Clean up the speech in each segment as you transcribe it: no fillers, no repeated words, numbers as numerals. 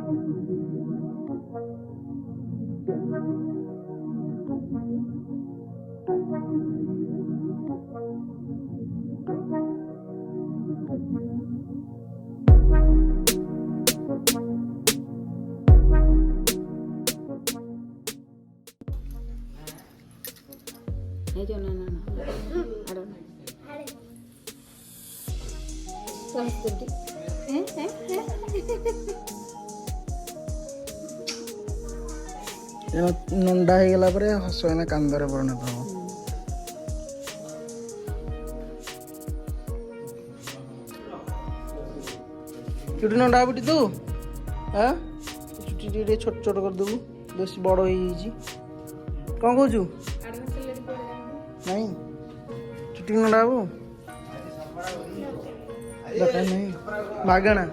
I don't know. I don't know. नंडा हो गला पर हस कांदरे परिणत हम चुटी नंडा बुटी तू हाँ चुटी छोट छोट कर देबू बेस बड़ हो कौन कहू नहीं चुटी नंडा हबू दरकार नहीं मागणा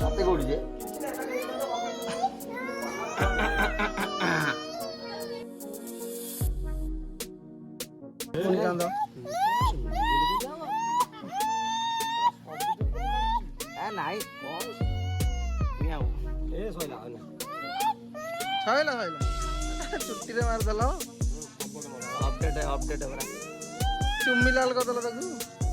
साथे कोड़ी जे फोन कांदा ए नाही मियाऊ ए सोइला छुट्टी रे मार दलो अपडेट है बरा चुम्मी लाल कर दलो ताकू